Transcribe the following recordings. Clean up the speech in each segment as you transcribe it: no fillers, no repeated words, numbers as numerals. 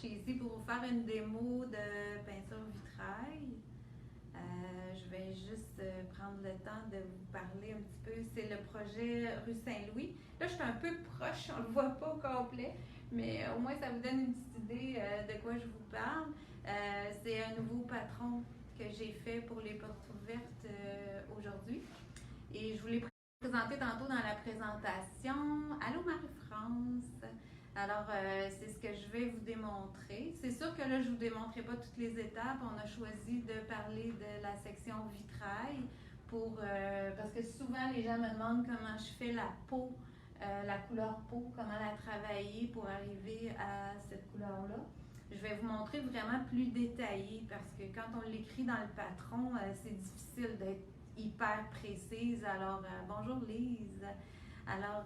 Je suis ici pour vous faire une démo de peinture vitrail. Je vais juste prendre le temps de vous parler un petit peu. C'est le projet rue Saint-Louis. Là, je suis un peu proche, on ne le voit pas au complet, mais au moins ça vous donne une petite idée de quoi je vous parle. C'est un nouveau patron que j'ai fait pour les portes ouvertes aujourd'hui. Et je vous l'ai présenté tantôt dans la présentation. Allô Marie-France! Alors, c'est ce que je vais vous démontrer. C'est sûr que là, je ne vous démontrerai pas toutes les étapes. On a choisi de parler de la section vitrail parce que souvent, les gens me demandent comment je fais la peau, la couleur peau, comment la travailler pour arriver à cette couleur-là. Je vais vous montrer vraiment plus détaillé parce que quand on l'écrit dans le patron, c'est difficile d'être hyper précise. Alors, bonjour Lise. Alors,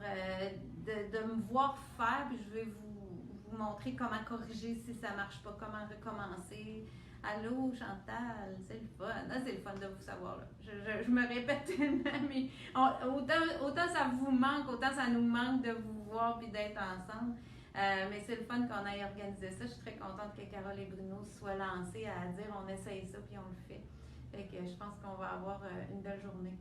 de me voir faire, puis je vais vous montrer comment corriger si ça ne marche pas, comment recommencer. Allô, Chantal, c'est le fun. Ah, c'est le fun de vous savoir. Là. Je me répète tellement, mais autant ça vous manque, autant ça nous manque de vous voir et d'être ensemble. Mais c'est le fun qu'on ait organisé ça. Je suis très contente que Carole et Bruno soient lancés à dire on essaye ça puis on le fait. Fait que je pense qu'on va avoir une belle journée.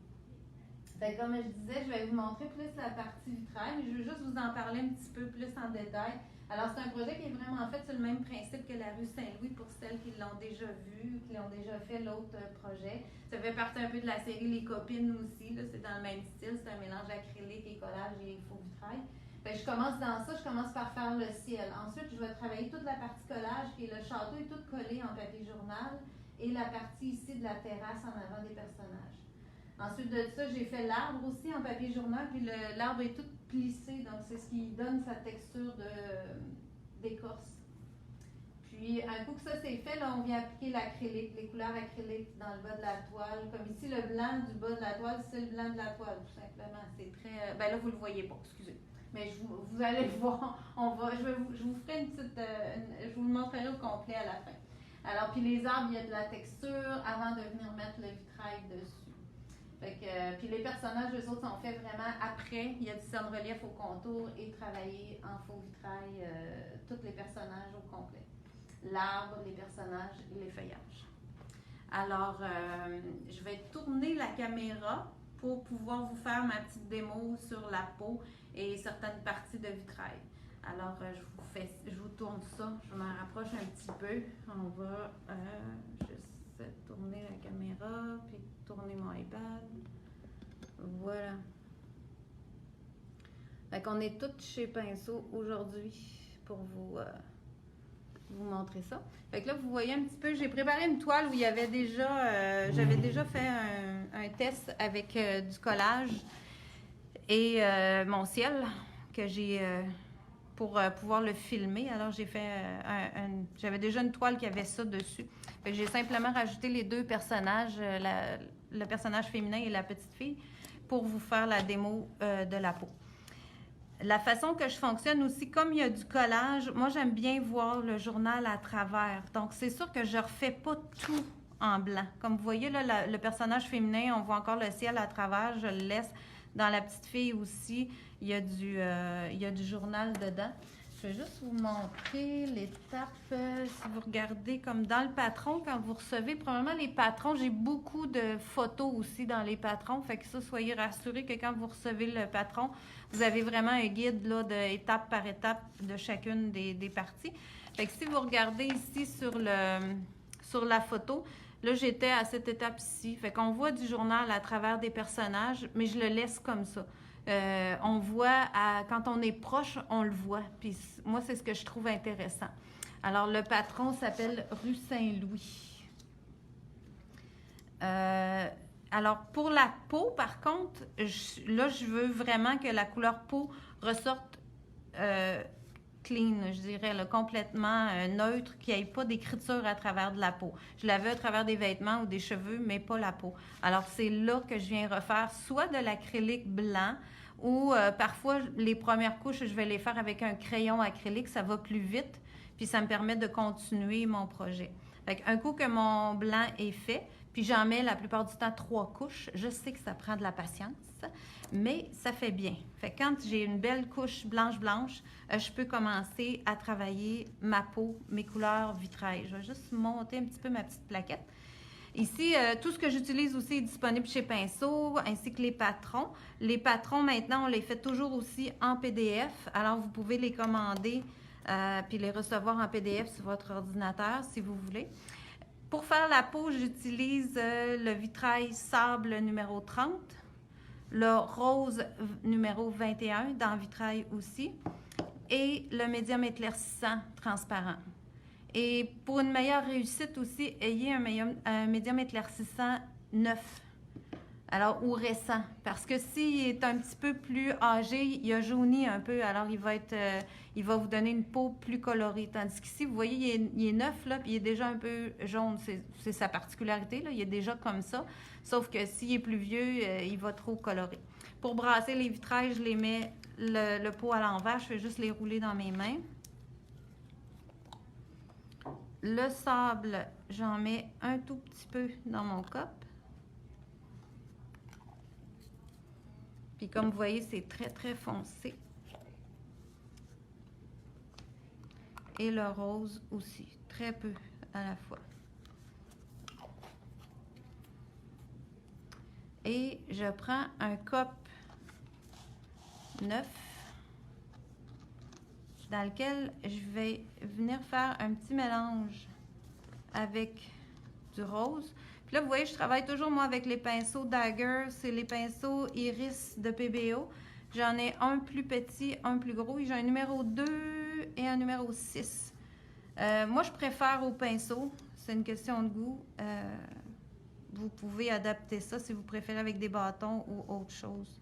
Fait que comme je disais, je vais vous montrer plus la partie vitrail, mais je veux juste vous en parler un petit peu plus en détail. Alors, c'est un projet qui est vraiment fait sur le même principe que la rue Saint-Louis pour celles qui l'ont déjà vu, qui l'ont déjà fait l'autre projet. Ça fait partie un peu de la série Les Copines aussi, là, c'est dans le même style, c'est un mélange acrylique et collage et faux vitrail. Fait que je commence dans ça, je commence par faire le ciel. Ensuite, je vais travailler toute la partie collage, qui est le château est tout collé en papier journal, et la partie ici de la terrasse en avant des personnages. Ensuite de ça, j'ai fait l'arbre aussi en papier journal, puis l'arbre est tout plissé, donc c'est ce qui donne sa texture d'écorce. Puis, un coup que ça c'est fait, là, on vient appliquer l'acrylique, les couleurs acryliques dans le bas de la toile. Comme ici, le blanc du bas de la toile, c'est le blanc de la toile, tout simplement. C'est très... ben là, vous ne le voyez pas, excusez. Mais vous allez le voir. Je vous ferai une petite... je vous le montrerai au complet à la fin. Alors, puis les arbres, il y a de la texture avant de venir mettre le vitrail dessus. Fait que, puis les personnages, eux autres, sont faits vraiment après. Il y a du cerne-relief au contour et travaillé en faux vitrail, tous les personnages au complet. L'arbre, les personnages et les feuillages. Alors, je vais tourner la caméra pour pouvoir vous faire ma petite démo sur la peau et certaines parties de vitrail. Alors, je vous tourne ça. Je m'en rapproche un petit peu. On va juste tourner la caméra, puis tourner mon iPad. Voilà. Fait qu'on est toutes chez Pinceau aujourd'hui pour vous montrer ça. Fait que là, vous voyez un petit peu, j'ai préparé une toile où il y avait déjà, j'avais déjà fait un test avec du collage et mon ciel que j'ai pour pouvoir le filmer. Alors, j'ai fait j'avais déjà une toile qui avait ça dessus. Fait que j'ai simplement rajouté les deux personnages, le personnage féminin et la petite fille, pour vous faire la démo de la peau. La façon que je fonctionne aussi, comme il y a du collage, moi, j'aime bien voir le journal à travers. Donc, c'est sûr que je ne refais pas tout en blanc. Comme vous voyez, là, le personnage féminin, on voit encore le ciel à travers. Je le laisse. Dans la petite fille aussi, il y a du journal dedans. Je vais juste vous montrer l'étape. Si vous regardez comme dans le patron, quand vous recevez, probablement les patrons, j'ai beaucoup de photos aussi dans les patrons. Fait que ça, soyez rassurés que quand vous recevez le patron, vous avez vraiment un guide là, de étape par étape de chacune des parties. Fait que si vous regardez ici sur la photo, là, j'étais à cette étape-ci. Fait qu'on voit du journal à travers des personnages, mais je le laisse comme ça. On voit, quand on est proche, on le voit. Puis moi, c'est ce que je trouve intéressant. Alors, le patron s'appelle rue Saint-Louis. Alors, pour la peau, par contre, là, je veux vraiment que la couleur peau ressorte clean, je dirais, là, complètement neutre, qu'il n'y ait pas d'écriture à travers de la peau. Je la veux à travers des vêtements ou des cheveux, mais pas la peau. Alors, c'est là que je viens refaire soit de l'acrylique blanc ou parfois, les premières couches, je vais les faire avec un crayon acrylique, ça va plus vite, puis ça me permet de continuer mon projet. Fait qu'un coup que mon blanc est fait, puis j'en mets la plupart du temps 3 couches, je sais que ça prend de la patience, mais ça fait bien. Fait que quand j'ai une belle couche blanche, je peux commencer à travailler ma peau, mes couleurs vitrail. Je vais juste monter un petit peu ma petite plaquette. Ici, tout ce que j'utilise aussi est disponible chez Pinceau, ainsi que les patrons. Les patrons, maintenant, on les fait toujours aussi en PDF. Alors, vous pouvez les commander puis les recevoir en PDF sur votre ordinateur, si vous voulez. Pour faire la peau, j'utilise le vitrail sable numéro 30, le rose numéro 21 dans vitrail aussi, et le médium éclaircissant transparent. Et pour une meilleure réussite aussi, ayez un médium éclaircissant neuf, alors ou récent. Parce que s'il est un petit peu plus âgé, il a jauni un peu, alors il va vous donner une peau plus colorée. Tandis qu'ici, vous voyez, il est neuf, là, puis il est déjà un peu jaune. C'est sa particularité, là, il est déjà comme ça. Sauf que s'il est plus vieux, il va trop colorer. Pour brasser les vitrails, je les mets le pot à l'envers. Je fais juste les rouler dans mes mains. Le sable, j'en mets un tout petit peu dans mon cup. Puis comme vous voyez, c'est très, très foncé. Et le rose aussi, très peu à la fois. Et je prends un cup neuf dans lequel je vais venir faire un petit mélange avec du rose. Puis là, vous voyez, je travaille toujours, moi, avec les pinceaux Dagger. C'est les pinceaux Iris de PBO. J'en ai un plus petit, un plus gros. J'ai un numéro 2 et un numéro 6. Moi, je préfère au pinceau. C'est une question de goût. Vous pouvez adapter ça si vous préférez avec des bâtons ou autre chose.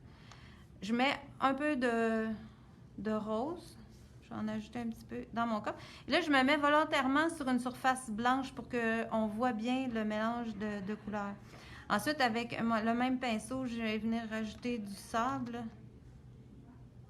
Je mets un peu de rose. Je vais en ajouter un petit peu dans mon cup. Là, je me mets volontairement sur une surface blanche pour qu'on voit bien le mélange de couleurs. Ensuite, avec le même pinceau, je vais venir rajouter du sable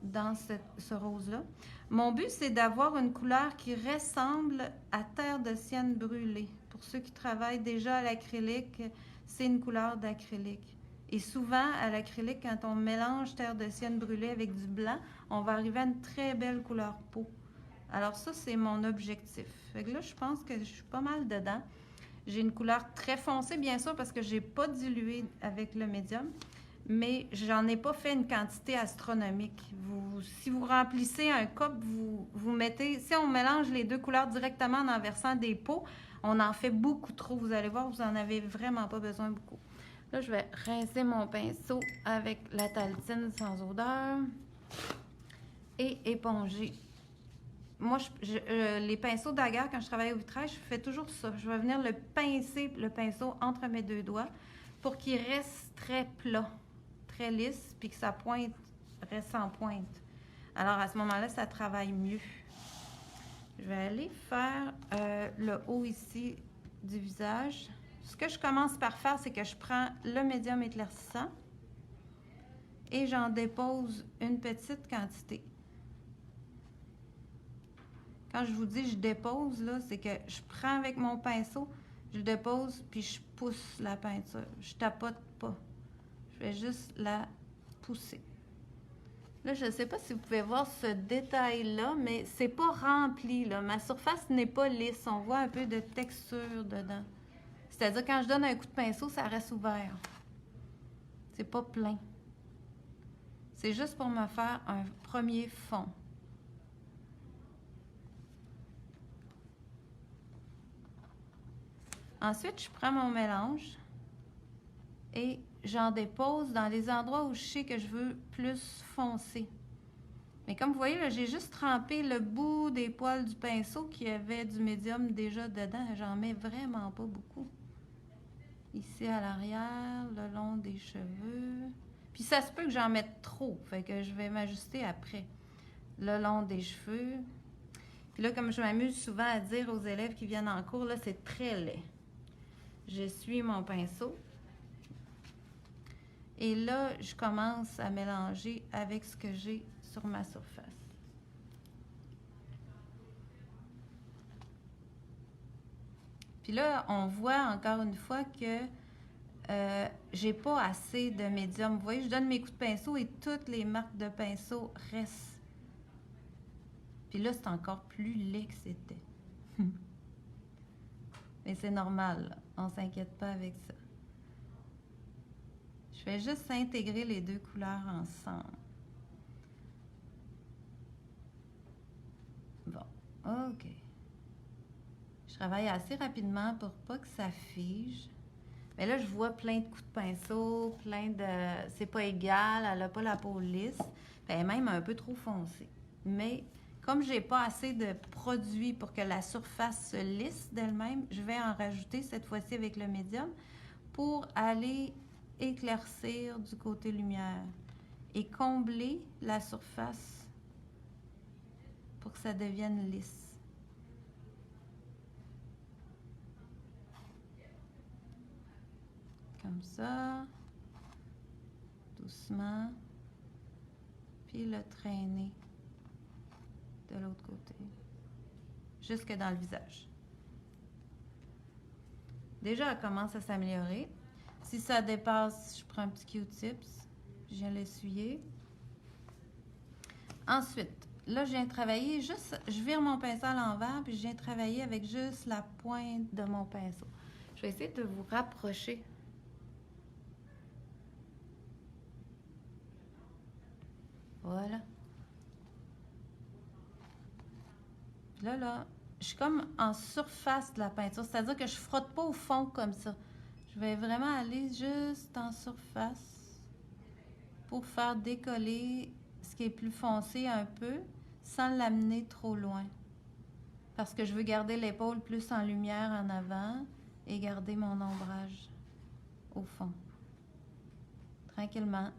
dans ce rose-là. Mon but, c'est d'avoir une couleur qui ressemble à terre de sienne brûlée. Pour ceux qui travaillent déjà à l'acrylique, c'est une couleur d'acrylique. Et souvent, à l'acrylique, quand on mélange terre de sienne brûlée avec du blanc, on va arriver à une très belle couleur peau. Alors ça, c'est mon objectif. Fait que là, je pense que je suis pas mal dedans. J'ai une couleur très foncée, bien sûr, parce que je n'ai pas dilué avec le médium, mais j'en ai pas fait une quantité astronomique. Si vous remplissez un cup, vous mettez... Si on mélange les deux couleurs directement en versant des pots, on en fait beaucoup trop. Vous allez voir, vous n'en avez vraiment pas besoin beaucoup. Là, je vais rincer mon pinceau avec la Taltine sans odeur et éponger. Moi, les pinceaux Dagger, quand je travaille au vitrail, je fais toujours ça. Je vais venir le pincer, le pinceau, entre mes deux doigts pour qu'il reste très plat, très lisse, puis que sa pointe reste en pointe. Alors, à ce moment-là, ça travaille mieux. Je vais aller faire le haut ici du visage. Ce que je commence par faire, c'est que je prends le médium éclaircissant et j'en dépose une petite quantité. Quand je vous dis je dépose, là, c'est que je prends avec mon pinceau, je dépose, puis je pousse la peinture. Je tapote pas. Je vais juste la pousser. Là, je ne sais pas si vous pouvez voir ce détail-là, mais c'est pas rempli, là. Ma surface n'est pas lisse. On voit un peu de texture dedans. C'est-à-dire, quand je donne un coup de pinceau, ça reste ouvert. C'est pas plein. C'est juste pour me faire un premier fond. Ensuite, je prends mon mélange et j'en dépose dans les endroits où je sais que je veux plus foncé. Mais comme vous voyez, là, j'ai juste trempé le bout des poils du pinceau qui avait du médium déjà dedans. J'en mets vraiment pas beaucoup. Ici à l'arrière, le long des cheveux. Puis ça se peut que j'en mette trop, fait que je vais m'ajuster après. Le long des cheveux. Puis là, comme je m'amuse souvent à dire aux élèves qui viennent en cours, là, c'est très laid. J'essuie mon pinceau. Et là, je commence à mélanger avec ce que j'ai sur ma surface. Puis là, on voit encore une fois que j'ai pas assez de médium. Vous voyez, je donne mes coups de pinceau et toutes les marques de pinceau restent. Puis là, c'est encore plus laid que c'était. Mais c'est normal, là. On s'inquiète pas avec ça. Je vais juste intégrer les deux couleurs ensemble. Bon, OK. Je travaille assez rapidement pour pas que ça fige. Mais là, je vois plein de coups de pinceau, plein de... C'est pas égal, elle a pas la peau lisse. Elle est même un peu trop foncée. Mais comme j'ai pas assez de produit pour que la surface se lisse d'elle-même, je vais en rajouter cette fois-ci avec le médium pour aller éclaircir du côté lumière et combler la surface pour que ça devienne lisse. Comme ça, doucement, puis le traîner de l'autre côté, jusque dans le visage. Déjà, elle commence à s'améliorer. Si ça dépasse, je prends un petit Q-tips, je viens l'essuyer. Ensuite, là, je viens travailler juste, je vire mon pinceau à l'envers, puis je viens travailler avec juste la pointe de mon pinceau. Je vais essayer de vous rapprocher. Voilà. Puis là, je suis comme en surface de la peinture, c'est-à-dire que je frotte pas au fond comme ça. Je vais vraiment aller juste en surface pour faire décoller ce qui est plus foncé un peu sans l'amener trop loin. Parce que je veux garder l'épaule plus en lumière en avant et garder mon ombrage au fond. Tranquillement.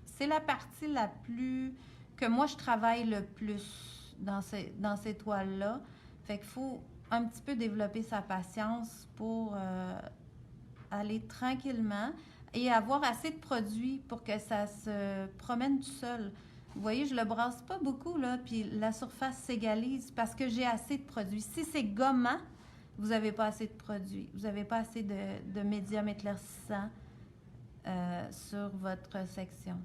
C'est la partie la plus... que moi, je travaille le plus dans ces toiles-là. Fait qu'il faut un petit peu développer sa patience pour aller tranquillement et avoir assez de produits pour que ça se promène tout seul. Vous voyez, je le brasse pas beaucoup, là, puis la surface s'égalise parce que j'ai assez de produits. Si c'est gommant, vous n'avez pas assez de produits. Vous n'avez pas assez de médium éclaircissant sur votre section.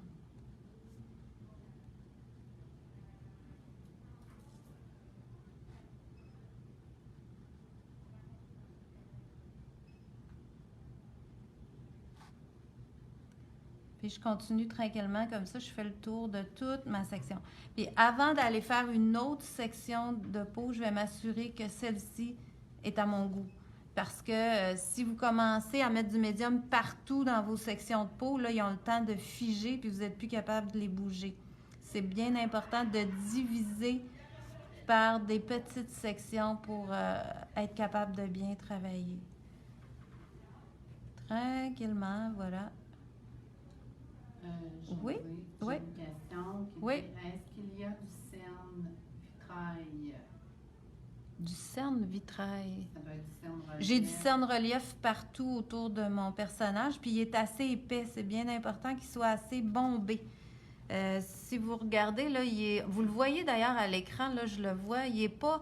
Puis je continue tranquillement comme ça, je fais le tour de toute ma section. Puis avant d'aller faire une autre section de peau, je vais m'assurer que celle-ci est à mon goût. Parce que si vous commencez à mettre du médium partout dans vos sections de peau, là, ils ont le temps de figer puis vous n'êtes plus capable de les bouger. C'est bien important de diviser par des petites sections pour être capable de bien travailler. Tranquillement, voilà. Oui, oui. J'ai une question qui Oui. dit, est-ce qu'il y a du cerne vitrail? Du cerne vitrail. Ça doit être du cerne relief. J'ai du cerne relief partout autour de mon personnage, puis il est assez épais. C'est bien important qu'il soit assez bombé. Si vous regardez, là, vous le voyez d'ailleurs à l'écran, là, je le vois, il est pas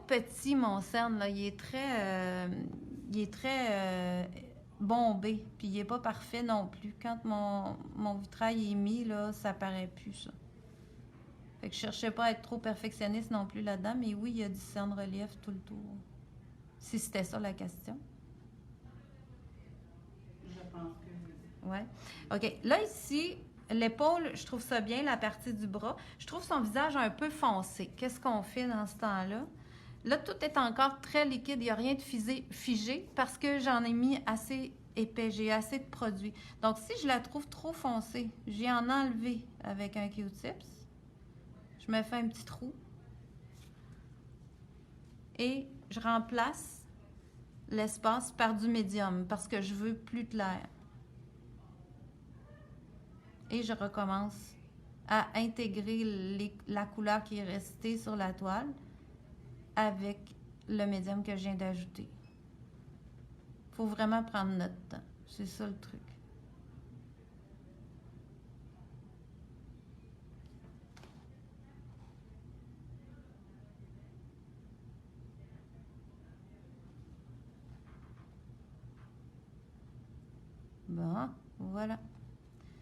petit, mon cerne, là, il est très bombé, puis il est pas parfait non plus. Quand mon vitrail est mis, là, ça paraît plus, ça. Fait que je cherchais pas à être trop perfectionniste non plus là-dedans, mais oui, il y a du cerne relief tout le tour. Si c'était ça la question. Je pense que oui. Ouais. OK. Là, ici, l'épaule, je trouve ça bien, la partie du bras. Je trouve son visage un peu foncé. Qu'est-ce qu'on fait dans ce temps-là? Là, tout est encore très liquide. Il n'y a rien de figé parce que j'en ai mis assez épais. J'ai assez de produits. Donc, si je la trouve trop foncée, j'ai en enlevé avec un Q-tips. Je me fais un petit trou. Et je remplace l'espace par du médium parce que je veux plus clair. Et je recommence à intégrer la couleur qui est restée sur la toile avec le médium que je viens d'ajouter. Il faut vraiment prendre notre temps. C'est ça le truc. Bon, voilà.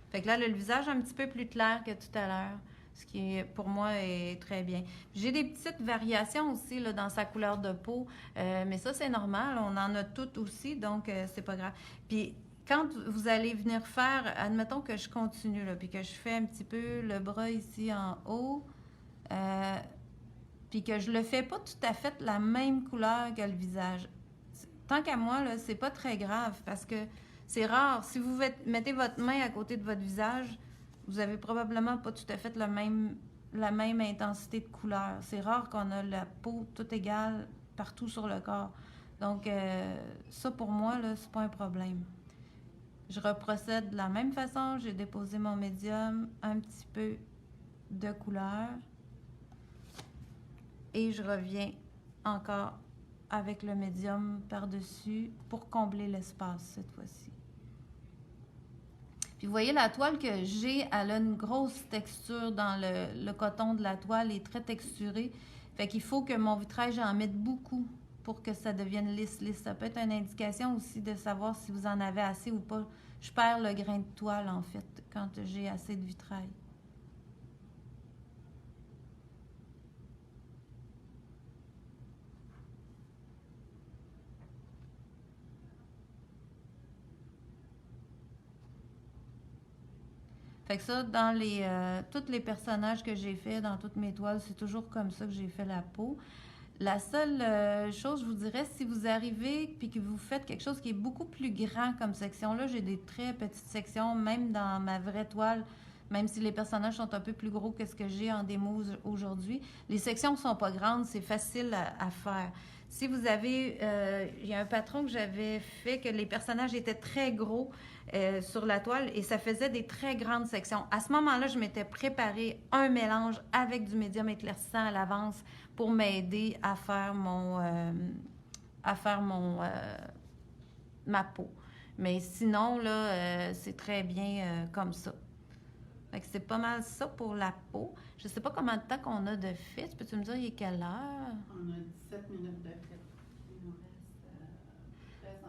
Fait que là, le visage un petit peu plus clair que tout à l'heure, ce qui, pour moi, est très bien. J'ai des petites variations aussi là, dans sa couleur de peau, mais ça, c'est normal. On en a toutes aussi, donc c'est pas grave. Puis, quand vous allez venir faire, admettons que je continue, là, puis que je fais un petit peu le bras ici en haut, puis que je le fais pas tout à fait la même couleur que le visage. Tant qu'à moi, là, c'est pas très grave parce que c'est rare. Si vous mettez votre main à côté de votre visage, vous avez probablement pas tout à fait la même intensité de couleur. C'est rare qu'on a la peau toute égale partout sur le corps. Donc, ça pour moi, là, c'est pas un problème. Je reprocède de la même façon. J'ai déposé mon médium, un petit peu de couleur. Et je reviens encore avec le médium par-dessus pour combler l'espace cette fois-ci. Puis vous voyez, la toile que j'ai, elle a une grosse texture dans le coton de la toile, est très texturé. Fait qu'il faut que mon vitrail, j'en mette beaucoup pour que ça devienne lisse. Ça peut être une indication aussi de savoir si vous en avez assez ou pas. Je perds le grain de toile, en fait, quand j'ai assez de vitrail. Fait que ça, dans tous les personnages que j'ai fait dans toutes mes toiles, c'est toujours comme ça que j'ai fait la peau. La seule chose, je vous dirais, si vous arrivez puis que vous faites quelque chose qui est beaucoup plus grand comme section, là, j'ai des très petites sections, même dans ma vraie toile, même si les personnages sont un peu plus gros que ce que j'ai en démo aujourd'hui. Les sections ne sont pas grandes, c'est facile à faire. Si vous avez, il y a un patron que j'avais fait que les personnages étaient très gros sur la toile et ça faisait des très grandes sections. À ce moment-là, je m'étais préparé un mélange avec du médium éclaircissant à l'avance pour m'aider à faire ma peau. Mais sinon, là, c'est très bien comme ça. Fait que c'est pas mal ça pour la peau. Je sais pas combien de temps qu'on a de fit. Peux-tu me dire, il est quelle heure? On a 17 minutes de fit. Il nous reste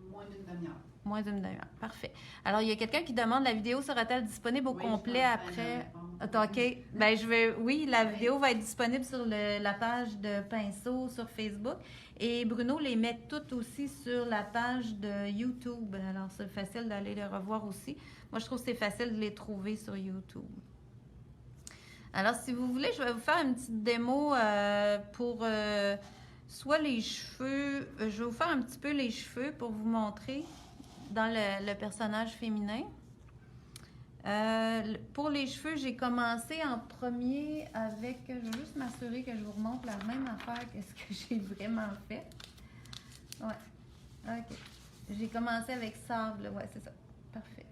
moins d'une demi-heure. Moins d'une demi-heure. Parfait. Alors, il y a quelqu'un qui demande, la vidéo sera-t-elle disponible au complet après? OK. Ben, oui, la vidéo va être disponible sur la page de Pinceau sur Facebook. Et Bruno les met toutes aussi sur la page de YouTube. Alors, c'est facile d'aller les revoir aussi. Moi, je trouve que c'est facile de les trouver sur YouTube. Alors, si vous voulez, je vais vous faire une petite démo pour soit les cheveux. Je vais vous faire un petit peu les cheveux pour vous montrer dans le personnage féminin. Pour les cheveux, j'ai commencé en premier avec... Je veux juste m'assurer que je vous remontre la même affaire que ce que j'ai vraiment fait. Ouais. OK. J'ai commencé avec sable. Ouais, c'est ça. Parfait.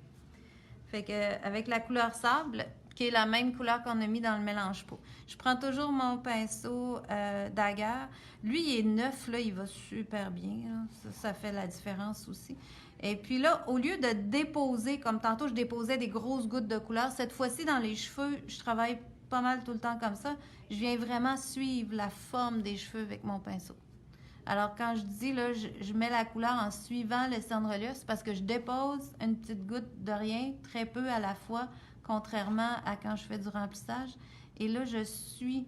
Fait que avec la couleur sable, qui est la même couleur qu'on a mis dans le mélange peau. Je prends toujours mon pinceau Dagger. Lui, il est neuf, là, il va super bien. Ça fait la différence aussi. Et puis là, au lieu de déposer, comme tantôt, je déposais des grosses gouttes de couleur, cette fois-ci, dans les cheveux, je travaille pas mal tout le temps comme ça. Je viens vraiment suivre la forme des cheveux avec mon pinceau. Alors, quand je dis, là, je mets la couleur en suivant le cendre-relief, c'est parce que je dépose une petite goutte de rien, très peu à la fois, contrairement à quand je fais du remplissage. Et là, je suis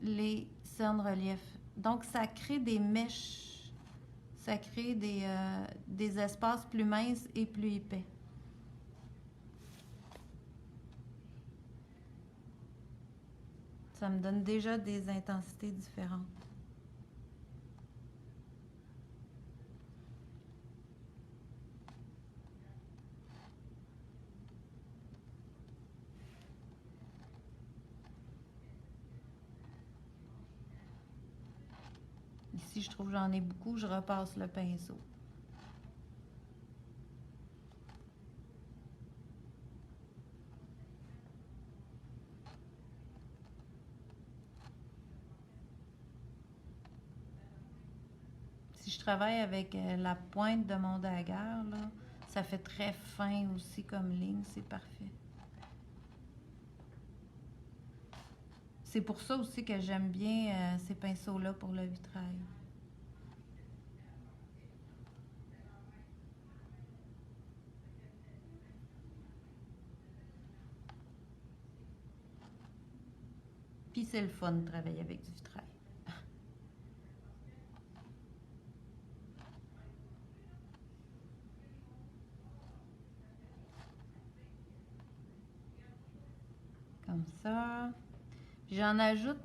les cerne-reliefs. Donc, ça crée des mèches. Ça crée des espaces plus minces et plus épais. Ça me donne déjà des intensités différentes. Ici, je trouve que j'en ai beaucoup, je repasse le pinceau. Si je travaille avec la pointe de mon dagger, là, ça fait très fin aussi comme ligne, c'est parfait. C'est pour ça aussi que j'aime bien ces pinceaux-là pour le vitrail. Puis c'est le fun de travailler avec du vitrail. Comme ça. Puis j'en ajoute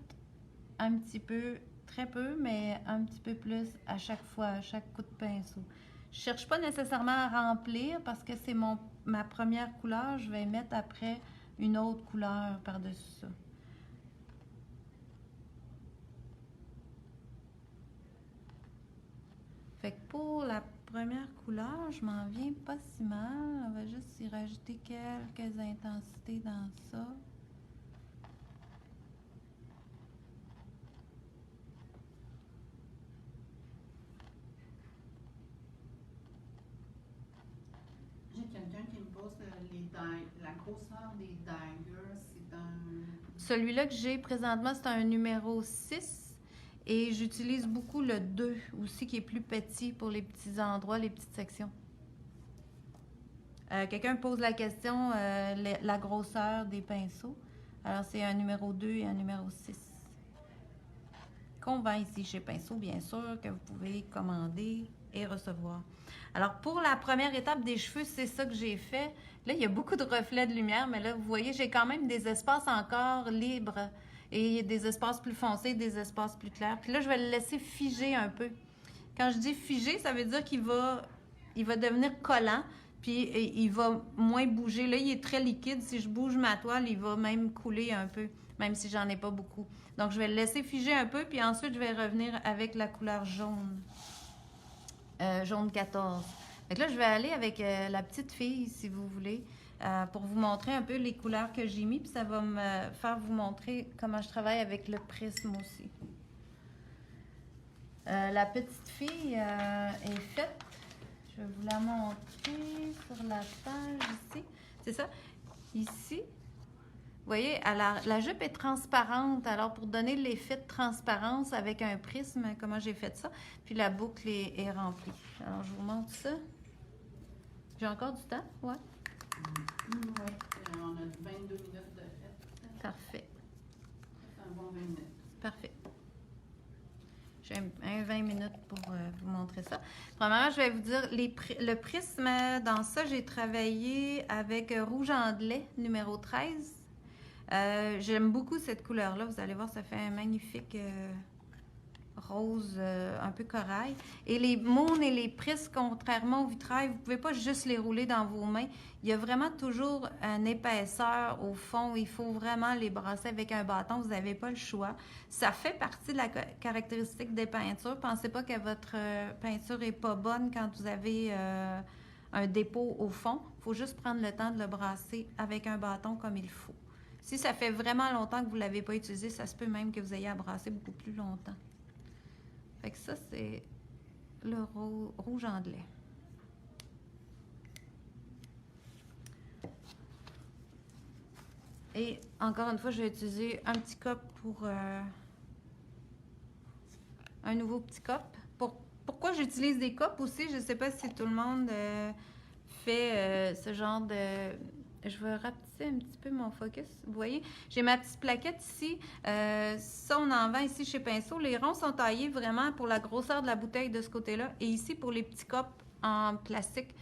un petit peu, très peu, mais un petit peu plus à chaque fois, à chaque coup de pinceau. Je cherche pas nécessairement à remplir parce que c'est ma première couleur. Je vais mettre après une autre couleur par-dessus ça. Fait que pour la première couleur, je m'en viens pas si mal. On va juste y rajouter quelques intensités dans ça. J'ai quelqu'un qui me pose la grosseur des daggers, c'est un... Celui-là que j'ai présentement, c'est un numéro 6. Et j'utilise beaucoup le 2 aussi, qui est plus petit pour les petits endroits, les petites sections. Quelqu'un pose la question, la grosseur des pinceaux. Alors, c'est un numéro 2 et un numéro 6. Qu'on vend ici chez Pinceau, bien sûr, que vous pouvez commander et recevoir. Alors, pour la première étape des cheveux, c'est ça que j'ai fait. Là, il y a beaucoup de reflets de lumière, mais là, vous voyez, j'ai quand même des espaces encore libres. Et il y a des espaces plus foncés, des espaces plus clairs. Puis là, je vais le laisser figer un peu. Quand je dis figer, ça veut dire qu'il va devenir collant, puis il va moins bouger. Là, il est très liquide. Si je bouge ma toile, il va même couler un peu, même si j'en ai pas beaucoup. Donc, je vais le laisser figer un peu, puis ensuite, je vais revenir avec la couleur jaune. Jaune 14. Donc là, je vais aller avec la petite fille, si vous voulez, pour vous montrer un peu les couleurs que j'ai mis, puis ça va me faire vous montrer comment je travaille avec le prisme aussi. La petite fille est faite. Je vais vous la montrer sur la page ici. C'est ça. Ici, vous voyez, la jupe est transparente. Alors, pour donner l'effet de transparence avec un prisme, comment j'ai fait ça. Puis la boucle est remplie. Alors, je vous montre ça. J'ai encore du temps? Ouais. Oui, on a 22 minutes de fait. Parfait. C'est un bon 20 minutes. Parfait. J'ai un 20 minutes pour vous montrer ça. Premièrement, je vais vous dire, le prisme, dans ça, j'ai travaillé avec rouge anglais, numéro 13. J'aime beaucoup cette couleur-là. Vous allez voir, ça fait un magnifique rose un peu corail. Et les moons et les prismes, contrairement au vitrail, vous ne pouvez pas juste les rouler dans vos mains. Il y a vraiment toujours une épaisseur au fond. Il faut vraiment les brasser avec un bâton. Vous n'avez pas le choix. Ça fait partie de la caractéristique des peintures. Pensez pas que votre peinture n'est pas bonne quand vous avez un dépôt au fond. Il faut juste prendre le temps de le brasser avec un bâton comme il faut. Si ça fait vraiment longtemps que vous ne l'avez pas utilisé, ça se peut même que vous ayez à brasser beaucoup plus longtemps. Fait que ça, c'est le rouge anglais. Et encore une fois, je vais utiliser un petit cup pour un nouveau petit cup. Pourquoi j'utilise des cups aussi? Je ne sais pas si tout le monde fait ce genre de... Je vais rapetisser un petit peu mon focus. Vous voyez, j'ai ma petite plaquette ici. Ça, on en vend ici chez Pinceau. Les ronds sont taillés vraiment pour la grosseur de la bouteille de ce côté-là. Et ici, pour les petits cups en plastique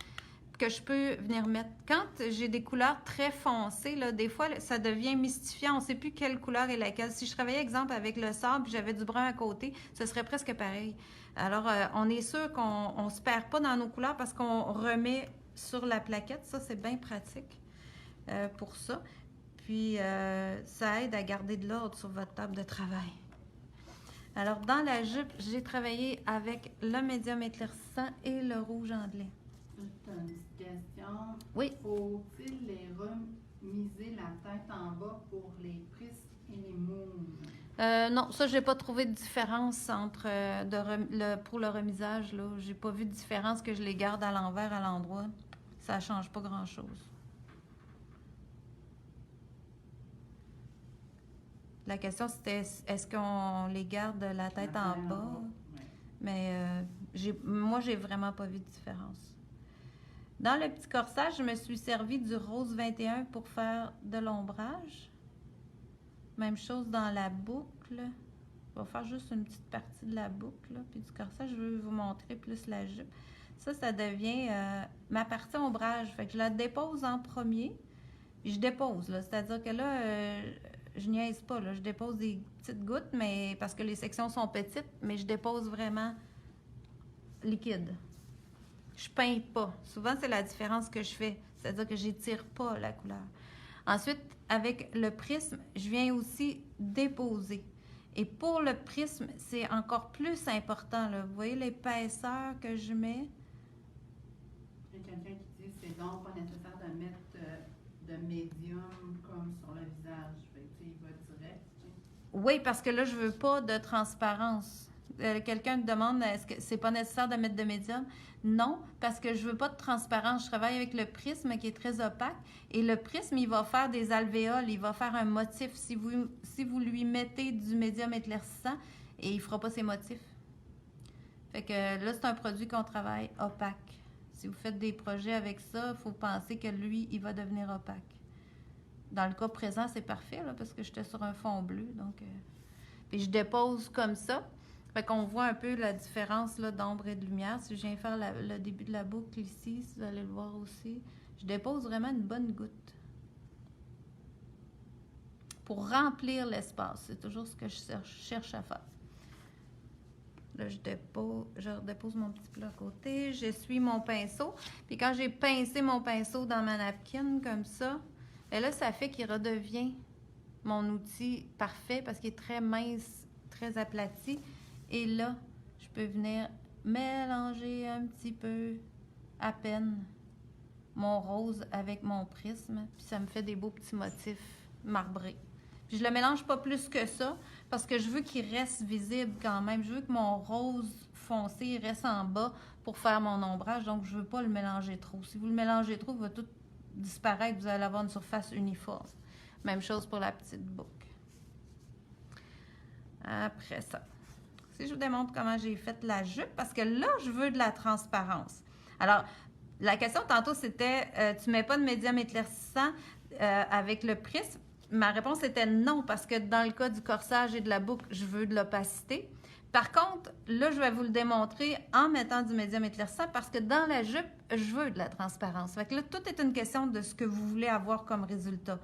que je peux venir mettre. Quand j'ai des couleurs très foncées, là, des fois, ça devient mystifiant. On ne sait plus quelle couleur est laquelle. Si je travaillais, exemple, avec le sable et j'avais du brun à côté, ce serait presque pareil. Alors, on est sûr qu'on ne se perd pas dans nos couleurs parce qu'on remet sur la plaquette. Ça, c'est bien pratique. Pour ça. Puis, ça aide à garder de l'ordre sur votre table de travail. Alors, dans la jupe, j'ai travaillé avec le médium éclaircissant et le rouge anglais. Juste une petite question. Oui. Faut-il les remiser la tête en bas pour les prismes et les moons? Non, ça, je n'ai pas trouvé de différence entre pour le remisage. Je n'ai pas vu de différence que je les garde à l'envers, à l'endroit. Ça ne change pas grand-chose. La question, c'était est-ce qu'on les garde la tête en bas? Ouais. Mais moi, j'ai vraiment pas vu de différence. Dans le petit corsage, je me suis servi du rose 21 pour faire de l'ombrage. Même chose dans la boucle. Je vais faire juste une petite partie de la boucle, là, puis du corsage, je veux vous montrer plus la jupe. Ça devient ma partie ombrage. Fait que je la dépose en premier, puis je dépose, là. C'est-à-dire que là, je niaise pas, là. Je dépose des petites gouttes, mais parce que les sections sont petites, mais je dépose vraiment liquide. Je peins pas. Souvent, c'est la différence que je fais. C'est-à-dire que j'étire pas la couleur. Ensuite, avec le prisme, je viens aussi déposer. Et pour le prisme, c'est encore plus important, là. Vous voyez l'épaisseur que je mets? Il y a quelqu'un qui dit que c'est donc pas nécessaire de mettre de médium comme sur le visage. Fait que, il va direct. Oui, parce que là, je veux pas de transparence. Quelqu'un me demande, est-ce que c'est pas nécessaire de mettre de médium? Non, parce que je veux pas de transparence. Je travaille avec le prisme qui est très opaque. Et le prisme, il va faire des alvéoles, il va faire un motif. Si vous lui mettez du médium éclaircissant, et il fera pas ses motifs. Fait que là, c'est un produit qu'on travaille opaque. Si vous faites des projets avec ça, il faut penser que lui, il va devenir opaque. Dans le cas présent, c'est parfait, là, parce que j'étais sur un fond bleu. Donc, puis je dépose comme ça. Fait qu'on voit un peu la différence là, d'ombre et de lumière. Si je viens faire le début de la boucle ici, si vous allez le voir aussi, je dépose vraiment une bonne goutte. Pour remplir l'espace. C'est toujours ce que je cherche à faire. Là, je redépose mon petit plat à côté. J'essuie mon pinceau. Puis quand j'ai pincé mon pinceau dans ma napkin comme ça, et là, ça fait qu'il redevient mon outil parfait parce qu'il est très mince, très aplati. Et là, je peux venir mélanger un petit peu, à peine, mon rose avec mon prisme. Puis ça me fait des beaux petits motifs marbrés. Puis je le mélange pas plus que ça parce que je veux qu'il reste visible quand même. Je veux que mon rose foncé reste en bas pour faire mon ombrage. Donc, je veux pas le mélanger trop. Si vous le mélangez trop, il va tout disparaître. Vous allez avoir une surface uniforme. Même chose pour la petite boucle. Après ça. Si je vous démontre comment j'ai fait la jupe, parce que là, je veux de la transparence. Alors, la question tantôt, c'était, tu mets pas de médium éclaircissant avec le prisme? Ma réponse était non, parce que dans le cas du corsage et de la boucle, je veux de l'opacité. Par contre, là, je vais vous le démontrer en mettant du médium éclaircissant, parce que dans la jupe, je veux de la transparence. Fait que là, tout est une question de ce que vous voulez avoir comme résultat.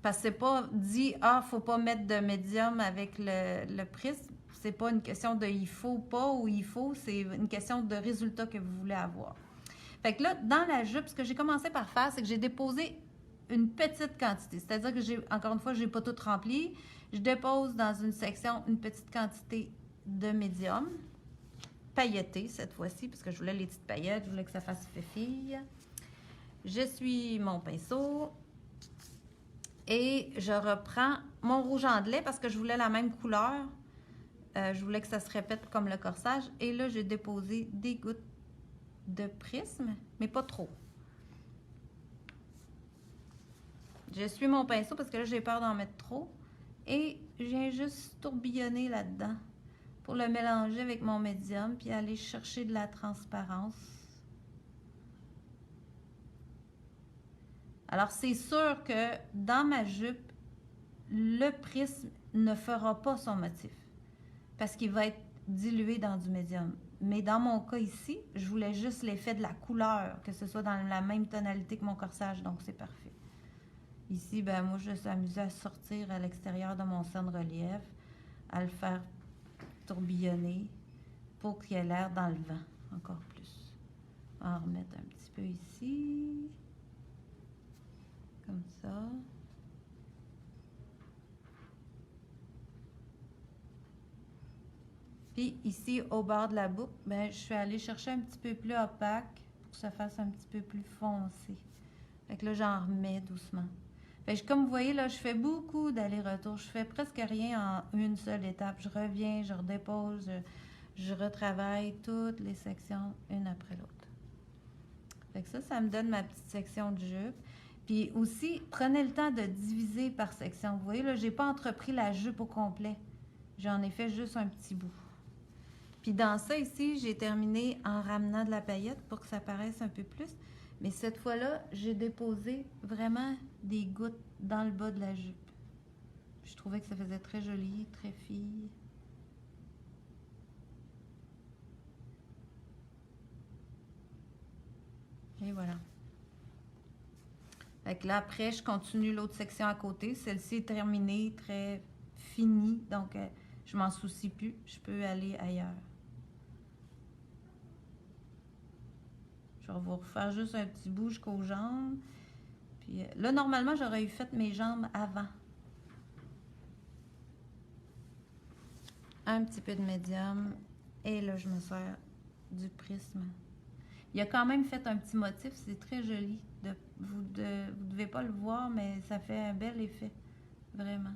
Parce que c'est pas dit, faut pas mettre de médium avec le prisme. C'est pas une question de il faut pas ou il faut, c'est une question de résultat que vous voulez avoir. Fait que là, dans la jupe, ce que j'ai commencé par faire, c'est que j'ai déposé une petite quantité. C'est-à-dire que encore une fois, je n'ai pas tout rempli. Je dépose dans une section une petite quantité de médium, pailleté cette fois-ci, parce que je voulais les petites paillettes, je voulais que ça fasse fille. J'essuie mon pinceau. Et je reprends mon rouge anglais parce que je voulais la même couleur. Je voulais que ça se répète comme le corsage. Et là, j'ai déposé des gouttes de prisme, mais pas trop. J'essuie mon pinceau parce que là, j'ai peur d'en mettre trop. Et je viens juste tourbillonner là-dedans pour le mélanger avec mon médium puis aller chercher de la transparence. Alors, c'est sûr que dans ma jupe, le prisme ne fera pas son motif parce qu'il va être dilué dans du médium. Mais dans mon cas ici, je voulais juste l'effet de la couleur, que ce soit dans la même tonalité que mon corsage, donc c'est parfait. Ici, ben moi, je suis amusée à sortir à l'extérieur de mon scène-relief, à le faire tourbillonner pour qu'il ait l'air dans le vent, encore plus. On va en remettre un petit peu ici. Comme ça. Puis ici, au bord de la boucle, ben, je suis allée chercher un petit peu plus opaque pour que ça fasse un petit peu plus foncé. Fait que là, j'en remets doucement. Fait que comme vous voyez, là, je fais beaucoup d'allers-retours. Je fais presque rien en une seule étape. Je reviens, je redépose, je retravaille toutes les sections une après l'autre. Fait que ça me donne ma petite section de jupe. Puis aussi, prenez le temps de diviser par section. Vous voyez, là, je n'ai pas entrepris la jupe au complet. J'en ai fait juste un petit bout. Puis dans ça ici, j'ai terminé en ramenant de la paillette pour que ça paraisse un peu plus. Mais cette fois-là, j'ai déposé vraiment des gouttes dans le bas de la jupe. Je trouvais que ça faisait très joli, très fille. Et voilà. Fait que là, après, je continue l'autre section à côté. Celle-ci est terminée, très finie. Donc, je m'en soucie plus. Je peux aller ailleurs. Je vais vous refaire juste un petit bout jusqu'aux jambes. Puis là, normalement, j'aurais eu fait mes jambes avant. Un petit peu de médium. Et là, je me sers du prisme. Il a quand même fait un petit motif. C'est très joli. Vous ne devez pas le voir, mais ça fait un bel effet. Vraiment.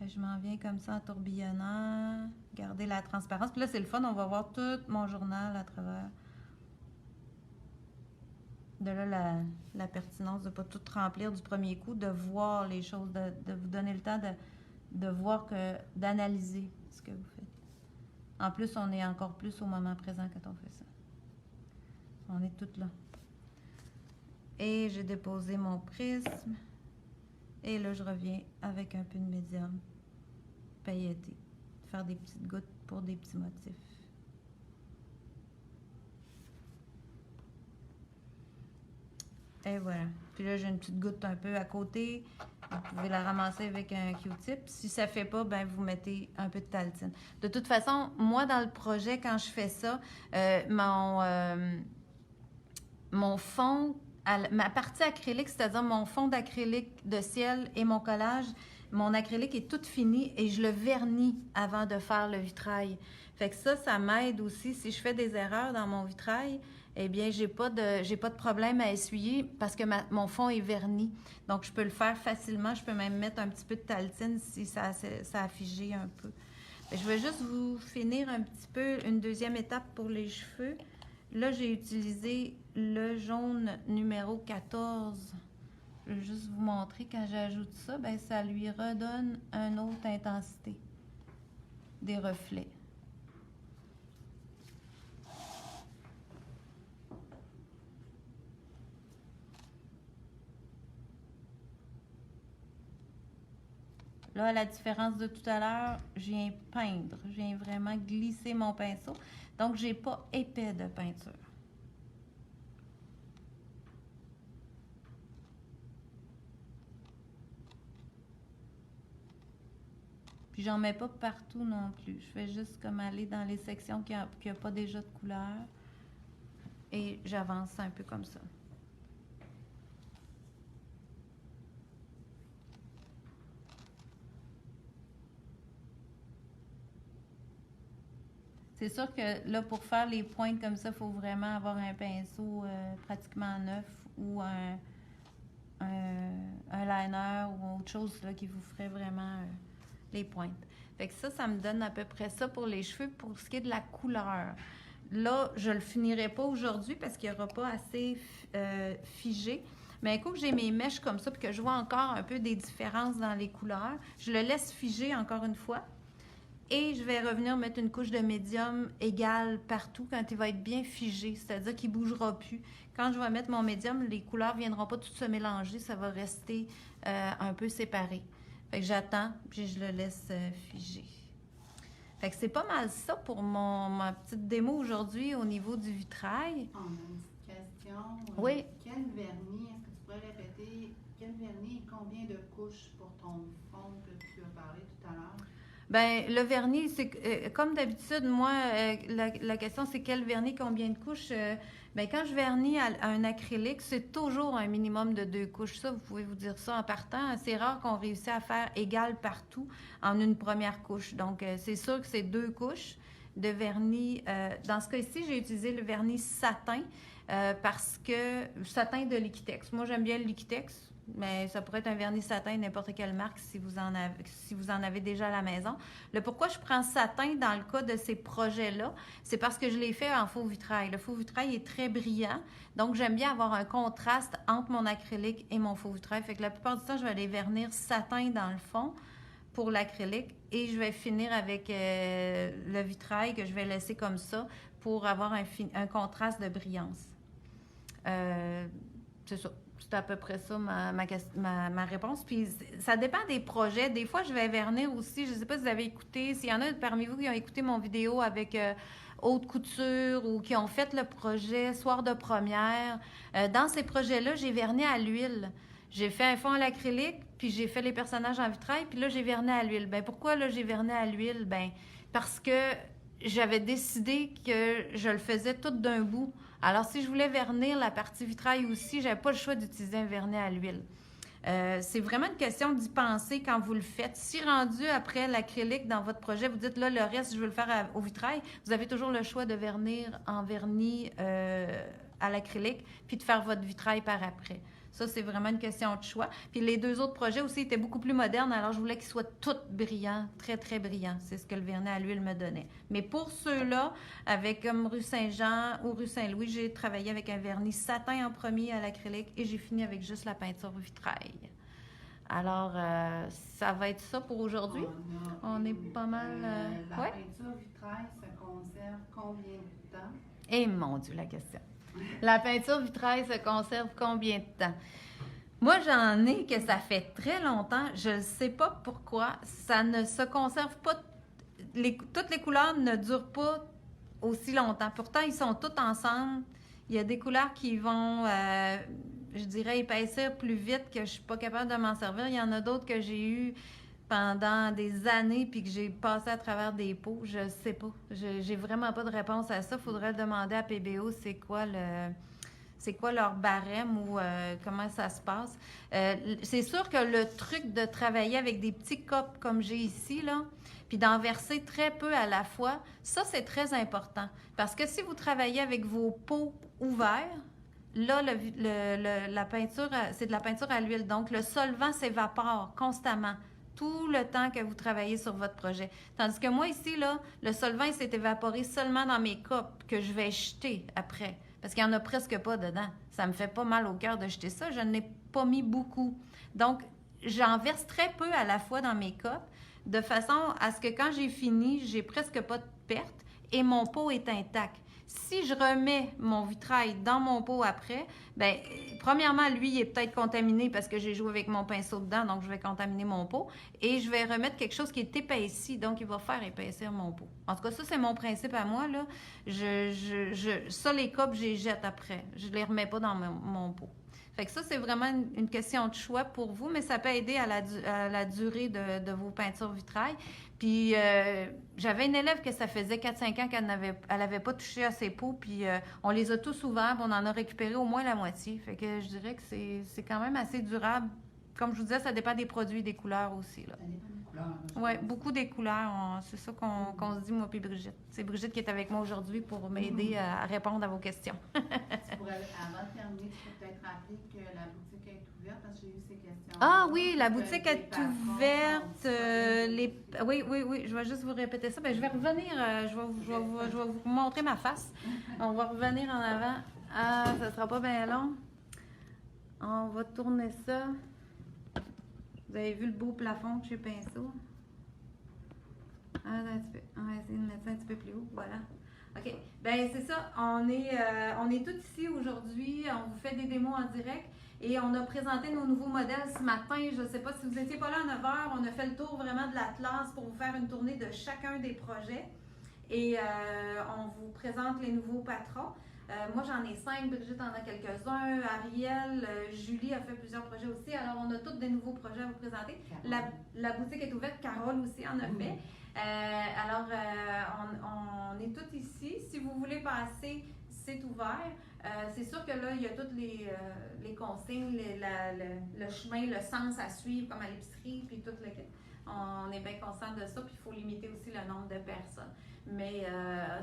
Je m'en viens comme ça en tourbillonnant. Garder la transparence. Puis là, c'est le fun. On va voir tout mon journal à travers. De là, la pertinence de ne pas tout remplir du premier coup, de voir les choses, de vous donner le temps de voir d'analyser ce que vous faites. En plus, on est encore plus au moment présent quand on fait ça. On est toutes là. Et j'ai déposé mon prisme. Et là, je reviens avec un peu de médium pailleté. Faire des petites gouttes pour des petits motifs. Et voilà. Puis là, j'ai une petite goutte un peu à côté. Vous pouvez la ramasser avec un Q-tip. Si ça ne fait pas, ben vous mettez un peu de Taltine. De toute façon, moi, dans le projet, quand je fais ça, mon fond, ma partie acrylique, c'est-à-dire mon fond d'acrylique de ciel et mon collage, mon acrylique est tout fini et je le vernis avant de faire le vitrail. Fait que ça m'aide aussi. Si je fais des erreurs dans mon vitrail, eh bien, j'ai pas de problème à essuyer parce que mon fond est verni. Donc, je peux le faire facilement. Je peux même mettre un petit peu de Taltine si ça a figé un peu. Je vais juste vous finir un petit peu une deuxième étape pour les cheveux. Là, j'ai utilisé le jaune numéro 14. Je vais juste vous montrer, quand j'ajoute ça, ben, ça lui redonne une autre intensité des reflets. Là, à la différence de tout à l'heure, je viens peindre. Je viens vraiment glisser mon pinceau. Donc, je n'ai pas épais de peinture. Puis, j'en mets pas partout non plus. Je fais juste comme aller dans les sections qui n'ont pas déjà de couleur. Et j'avance un peu comme ça. C'est sûr que là, pour faire les pointes comme ça, il faut vraiment avoir un pinceau pratiquement neuf ou un liner ou autre chose là, qui vous ferait vraiment les pointes. Fait que ça me donne à peu près ça pour les cheveux. Pour ce qui est de la couleur, là, je le finirai pas aujourd'hui parce qu'il n'y aura pas assez figé. Mais un coup que j'ai mes mèches comme ça puis que je vois encore un peu des différences dans les couleurs, je le laisse figer encore une fois. Et je vais revenir mettre une couche de médium égale partout quand il va être bien figé, c'est-à-dire qu'il ne bougera plus. Quand je vais mettre mon médium, les couleurs ne viendront pas toutes se mélanger, ça va rester un peu séparé. Fait que j'attends, puis je le laisse figer. Fait que c'est pas mal ça pour ma petite démo aujourd'hui au niveau du vitrail. On a une petite question. Oui. Quel vernis, est-ce que tu pourrais répéter, quel vernis et combien de couches pour ton fond que tu as parlé tout à l'heure? Bien, le vernis, c'est comme d'habitude, moi, la question, c'est quel vernis, combien de couches? Bien, quand je vernis à un acrylique, c'est toujours un minimum de 2 couches. Ça, vous pouvez vous dire ça en partant. C'est rare qu'on réussisse à faire égal partout en une première couche. Donc, c'est sûr que c'est 2 couches de vernis. Dans ce cas-ci, j'ai utilisé le vernis satin parce que satin de Liquitex. Moi, j'aime bien le Liquitex. Mais ça pourrait être un vernis satin n'importe quelle marque si vous en avez déjà à la maison. Le pourquoi je prends satin dans le cas de ces projets-là, c'est parce que je l'ai fait en faux vitrail. Le faux vitrail est très brillant, donc j'aime bien avoir un contraste entre mon acrylique et mon faux vitrail. Fait que la plupart du temps, je vais aller vernir satin dans le fond pour l'acrylique et je vais finir avec le vitrail que je vais laisser comme ça pour avoir un contraste de brillance. C'est ça. C'est à peu près ça ma réponse. Puis ça dépend des projets. Des fois, je vais vernir aussi. Je ne sais pas si vous avez écouté. S'il y en a parmi vous qui ont écouté mon vidéo avec haute couture ou qui ont fait le projet soir de première, dans ces projets-là, j'ai verni à l'huile. J'ai fait un fond à l'acrylique, puis j'ai fait les personnages en vitrail, puis là, j'ai verni à l'huile. Ben pourquoi là, j'ai verni à l'huile? Ben parce que j'avais décidé que je le faisais tout d'un bout. Alors, si je voulais vernir la partie vitrail aussi, je n'avais pas le choix d'utiliser un vernis à l'huile. C'est vraiment une question d'y penser quand vous le faites. Si rendu après l'acrylique dans votre projet, vous dites là, le reste, je veux le faire au vitrail, vous avez toujours le choix de vernir en vernis à l'acrylique, puis de faire votre vitrail par après. Ça, c'est vraiment une question de choix. Puis les 2 autres projets aussi étaient beaucoup plus modernes, alors je voulais qu'ils soient tous brillants, très, très brillants. C'est ce que le vernis à l'huile me donnait. Mais pour ceux-là, avec comme rue Saint-Jean ou rue Saint-Louis, j'ai travaillé avec un vernis satin en premier à l'acrylique et j'ai fini avec juste la peinture vitrail. Alors, ça va être ça pour aujourd'hui. On est pas mal... La peinture vitrail, ça conserve combien de temps? Eh mon Dieu, la question. La peinture vitrail se conserve combien de temps? Moi, j'en ai que ça fait très longtemps. Je ne sais pas pourquoi. Ça ne se conserve pas. Toutes les couleurs ne durent pas aussi longtemps. Pourtant, ils sont tous ensemble. Il y a des couleurs qui vont, je dirais, épaissir plus vite que je ne suis pas capable de m'en servir. Il y en a d'autres que j'ai eues pendant des années puis que j'ai passé à travers des pots. Je sais pas. J'ai vraiment pas de réponse à ça. Il faudrait demander à PBO c'est quoi leur barème ou comment ça se passe. C'est sûr que le truc de travailler avec des petits copes comme j'ai ici, là, puis d'en verser très peu à la fois, ça, c'est très important. Parce que si vous travaillez avec vos pots ouverts, là, la peinture, c'est de la peinture à l'huile. Donc, le solvant s'évapore constamment tout le temps que vous travaillez sur votre projet. Tandis que moi, ici, là, le solvant, il s'est évaporé seulement dans mes copes que je vais jeter après. Parce qu'il n'y en a presque pas dedans. Ça me fait pas mal au cœur de jeter ça. Je n'ai pas mis beaucoup. Donc, j'en verse très peu à la fois dans mes copes, de façon à ce que quand j'ai fini, j'ai presque pas de perte et mon pot est intact. Si je remets mon vitrail dans mon pot après, bien, premièrement, lui, il est peut-être contaminé parce que j'ai joué avec mon pinceau dedans, donc je vais contaminer mon pot. Et je vais remettre quelque chose qui est épaissi, donc il va faire épaissir mon pot. En tout cas, ça, c'est mon principe à moi, là. Ça, les copes, je les jette après. Je ne les remets pas dans mon pot. Fait que ça, c'est vraiment une question de choix pour vous, mais ça peut aider à la durée de vos peintures vitrail. Puis, j'avais une élève que ça faisait 4-5 ans qu'elle n'avait pas touché à ses pots, puis on les a tous ouverts, puis on en a récupéré au moins la moitié. Fait que je dirais que c'est quand même assez durable. Comme je vous disais, ça dépend des produits et des couleurs aussi, là. Ça dépend des couleurs. Oui, beaucoup des couleurs. C'est ça qu'on se dit, moi puis Brigitte. C'est Brigitte qui est avec moi aujourd'hui pour m'aider à répondre à vos questions. Tu pourrais, avant de terminer, tu peux peut-être rappeler que la boutique est ouverte parce que j'ai eu ces questions. Ah oui, la boutique est ouverte. Oui, je vais juste vous répéter ça. Bien, je vais revenir, je vais vous montrer ma face. On va revenir en avant. Ah, ça sera pas bien long. On va tourner ça. Vous avez vu le beau plafond de chez Pinceau? Ah, un petit peu. On va essayer de mettre ça un petit peu plus haut. Voilà. OK. Bien, c'est ça. On est tous ici aujourd'hui. On vous fait des démos en direct. Et on a présenté nos nouveaux modèles ce matin. Je ne sais pas si vous n'étiez pas là à 9 h. On a fait le tour vraiment de l'Atlas pour vous faire une tournée de chacun des projets. Et on vous présente les nouveaux patrons. Moi, j'en ai 5, Brigitte en a quelques-uns, Ariel, Julie a fait plusieurs projets aussi. Alors, on a tous des nouveaux projets à vous présenter. La boutique est ouverte, Carole aussi en a fait. Alors, on est tous ici. Si vous voulez passer, c'est ouvert. C'est sûr que là, il y a toutes les consignes, le chemin, le sens à suivre, comme à l'épicerie, puis tout le kit. On est bien conscient de ça, puis il faut limiter aussi le nombre de personnes. Mais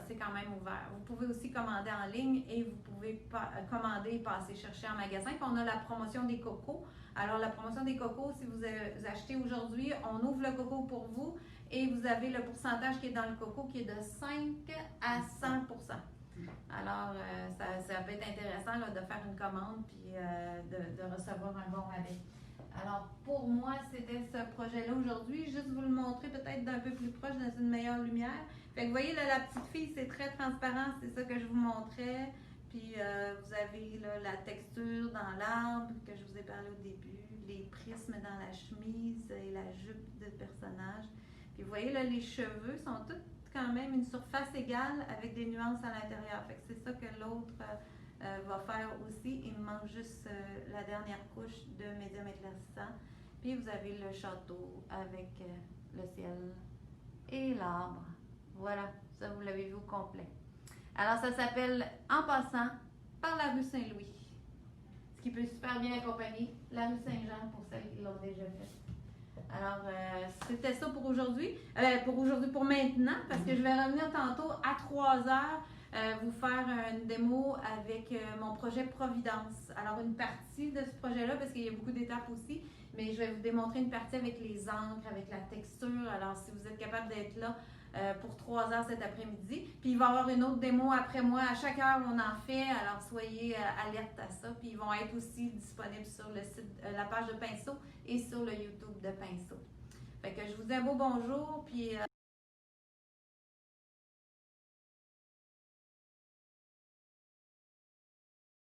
c'est quand même ouvert. Vous pouvez aussi commander en ligne et vous pouvez commander et passer chercher en magasin. Puis on a la promotion des cocos. Alors, la promotion des cocos, si vous achetez aujourd'hui, on ouvre le coco pour vous et vous avez le pourcentage qui est dans le coco qui est de 5 à 100 %. Alors, ça peut être intéressant là, de faire une commande puis de recevoir un bon rabais. Alors, pour moi, c'était ce projet-là aujourd'hui. Juste vous le montrer peut-être d'un peu plus proche, dans une meilleure lumière. Fait que vous voyez, là, la petite fille, c'est très transparent. C'est ça que je vous montrais. Puis vous avez là, la texture dans l'arbre que je vous ai parlé au début, les prismes dans la chemise et la jupe de personnage. Puis vous voyez là, les cheveux sont tous quand même une surface égale avec des nuances à l'intérieur. Fait que c'est ça que l'autre va faire aussi. Il me manque juste la dernière couche de médium éclaircissant. Puis vous avez le château avec le ciel et l'arbre. Voilà, ça vous l'avez vu au complet. Alors ça s'appelle En passant par la rue Saint-Louis, ce qui peut super bien accompagner la rue Saint-Jean pour celles qui l'ont déjà fait. Alors c'était ça pour aujourd'hui, pour maintenant, parce que je vais revenir tantôt à 3 heures vous faire une démo avec mon projet Providence. Alors une partie de ce projet-là, parce qu'il y a beaucoup d'étapes aussi, mais je vais vous démontrer une partie avec les encres, avec la texture. Alors si vous êtes capable d'être là pour 3 heures cet après-midi. Puis il va y avoir une autre démo après moi. À chaque heure, on en fait. Alors soyez alerte à ça. Puis ils vont être aussi disponibles sur le site, la page de Pinceau et sur le YouTube de Pinceau. Fait que je vous dis un beau bonjour. Puis